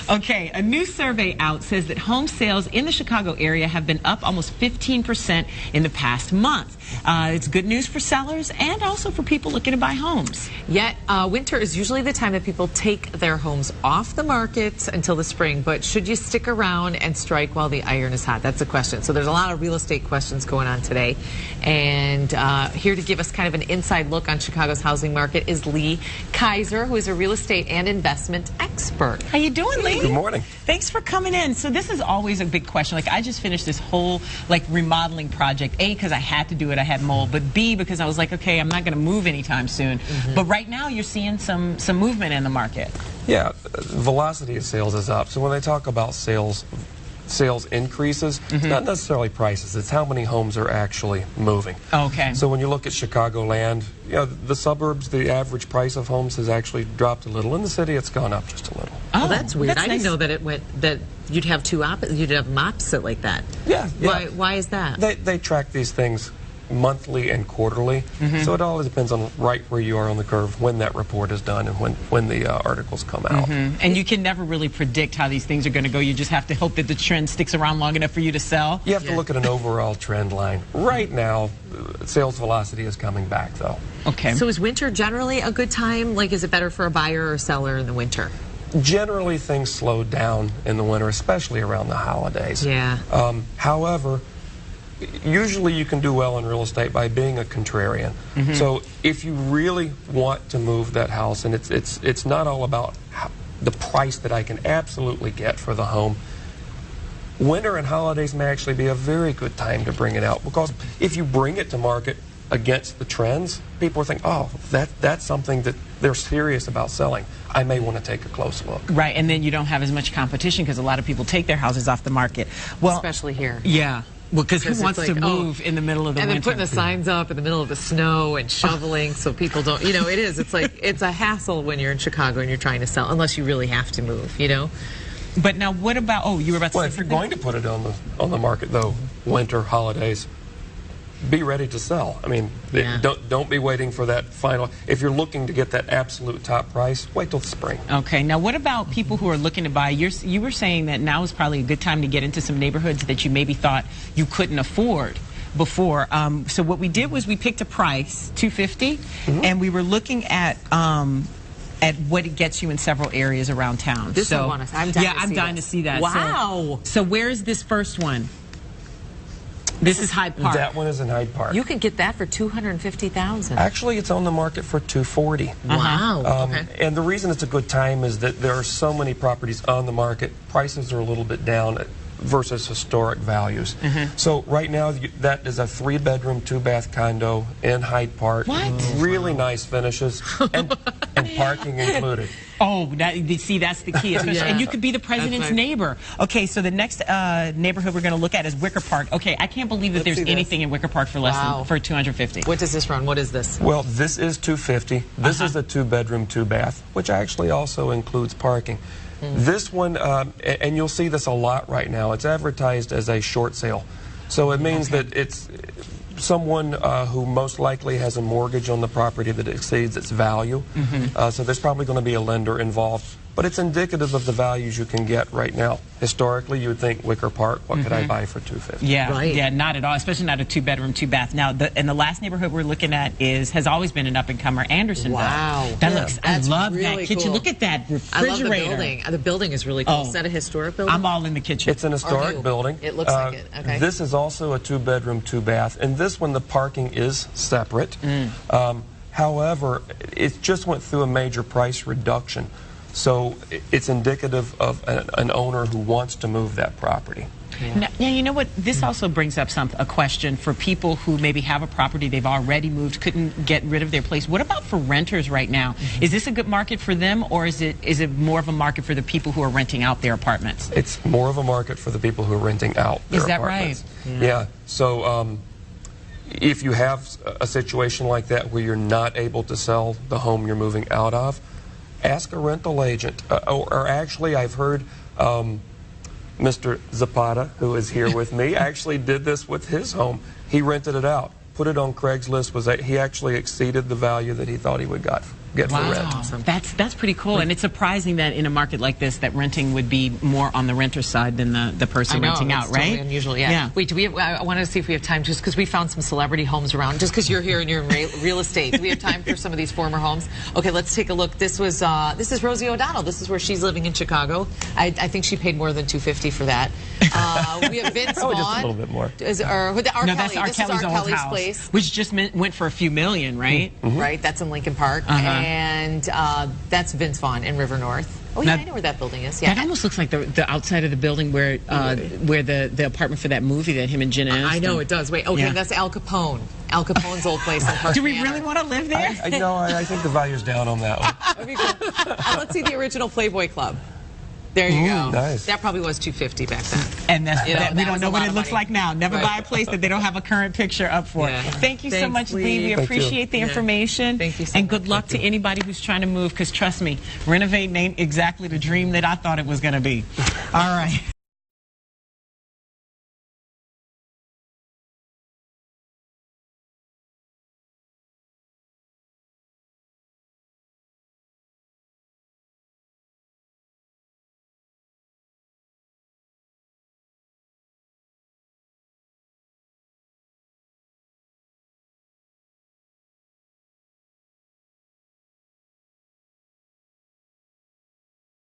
Okay, a new survey out says that home sales in the Chicago area have been up almost 15% in the past month. It's good news for sellers and also for people looking to buy homes. Yet, winter is usually the time that people take their homes off the market until the spring. But should you stick around and strike while the iron is hot? That's the question. So there's a lot of real estate questions going on today. And here to give us kind of an inside look on Chicago's housing market is Lee Kiser, who is a real estate and investment expert. How you doing, Lee? Good morning. Thanks for coming in. So this is always a big question. Like, I just finished this whole remodeling project. A, because I had to do it. I had mold. But B, because I was like, okay, I'm not going to move anytime soon. But right now you're seeing some movement in the market. Yeah, velocity of sales is up. So when they talk about sales increases, it's not necessarily prices. It's how many homes are actually moving. Okay. So when you look at Chicagoland, the suburbs, the average price of homes has actually dropped a little. In the city, it's gone up just a little. Oh, well, that's weird. I didn't nice. know that that you'd have you'd have them opposite like that. Yeah. Why is that? They track these things monthly and quarterly, so it all depends on right where you are on the curve when that report is done and when the articles come out. And you can never really predict how these things are going to go. You just have to hope that the trend sticks around long enough for you to sell. You have to look at an overall trend line. Right now, sales velocity is coming back, though. Okay. So is winter generally a good time? Like, is it better for a buyer or seller in the winter? Generally, things slow down in the winter, especially around the holidays. Yeah. However, usually you can do well in real estate by being a contrarian. So if you really want to move that house, and it's not all about the price that I can absolutely get for the home, winter and holidays may actually be a very good time to bring it out, because if you bring it to market against the trends, people think, oh, that's something that they're serious about selling. I may want to take a close look. Right, and then you don't have as much competition because a lot of people take their houses off the market. Well, especially here. Yeah. Well, because who wants to move in the middle of the winter? And then putting the signs up in the middle of the snow and shoveling so people don't, it is. It's like, it's a hassle when you're in Chicago and you're trying to sell, unless you really have to move, But now what about, you were about to say Well, if you're going to put it on the market, though, winter, holidays, be ready to sell. I mean, don't be waiting for that final. If you're looking to get that absolute top price, wait till the spring. Okay. Now, what about people who are looking to buy? You were saying that now is probably a good time to get into some neighborhoods that you maybe thought you couldn't afford before. So what we did was we picked a price, $250, and we were looking at what it gets you in several areas around town. I'm dying to see that. Wow. So where is this first one? This is Hyde Park. That one is in Hyde Park. You can get that for $250,000. Actually, it's on the market for $240,000. Wow. Okay. And the reason it's a good time is that there are so many properties on the market. Prices are a little bit down versus historic values. So right now, that is a 3-bedroom, 2-bath condo in Hyde Park. What? Really nice finishes and parking included. Oh, see, that's the key. And you could be the president's neighbor. Okay, so the next neighborhood we're going to look at is Wicker Park. Okay, I can't believe that there's anything in Wicker Park for less than for $250. What does this run? What is this? Well, this is $250,000. This is a 2-bedroom, 2-bath, which actually also includes parking. This one, and you'll see this a lot right now, it's advertised as a short sale. So it means that it's someone who most likely has a mortgage on the property that exceeds its value. So there's probably going to be a lender involved. But it's indicative of the values you can get right now. Historically, you would think Wicker Park, what could I buy for $250,000? Yeah, yeah, not at all, especially not a 2-bedroom, 2-bath. Now, and the last neighborhood we're looking at has always been an up-and-comer, Andersonville. Wow. I love that kitchen. Cool. Look at that refrigerator. I love the building. The building is really cool. Is that a historic building? I'm all in the kitchen. It's an historic building. It looks like it. Okay. This is also a 2-bedroom, 2-bath. And this one, the parking is separate. However, it just went through a major price reduction. So it's indicative of an owner who wants to move that property. Now, you know what? This also brings up a question for people who maybe have a property they've already moved, couldn't get rid of their place. What about for renters right now? Is this a good market for them, or is it more of a market for the people who are renting out their apartments? It's more of a market for the people who are renting out their apartments. Is that right? Yeah. So if you have a situation like that where you're not able to sell the home you're moving out of, ask a rental agent. Or actually, I've heard Mr. Zapata, who is here with me, actually did this with his home. He rented it out, put it on Craigslist. He actually exceeded the value that he thought he would get for rent. Awesome. That's pretty cool, and it's surprising that in a market like this, that renting would be more on the renter side than the person renting out, right? Totally unusual, yeah. Wait, do we have, I wanted to see if we have time, just because we found some celebrity homes around, just because you're here and you're in real estate. Do we have time for some of these former homes? Okay, let's take a look. This is Rosie O'Donnell. This is where she's living in Chicago. I think she paid more than $250 for that. We have Vince Vaughn. Just a little bit more. That's R. Kelly's old house, place, which just went for a few million, right? Right, that's in Lincoln Park, and that's Vince Vaughn in River North. Oh yeah, I know where that building is. Yeah, that almost looks like the outside of the building where the apartment for that movie that him and Jenna Aniston. I know it does. Wait, okay, that's Al Capone. Al Capone's old place in Park. Do we really want to live there? I think the value's down on that one. Let's see the original Playboy Club. There you go. Nice. That probably was $250 back then. And we don't know what it looks like now. Never buy a place that they don't have a current picture up for. Yeah. Thank you so much, Lee. We appreciate the information. Thank you so much. And good luck to anybody who's trying to move, because trust me, renovating ain't exactly the dream that I thought it was going to be. All right.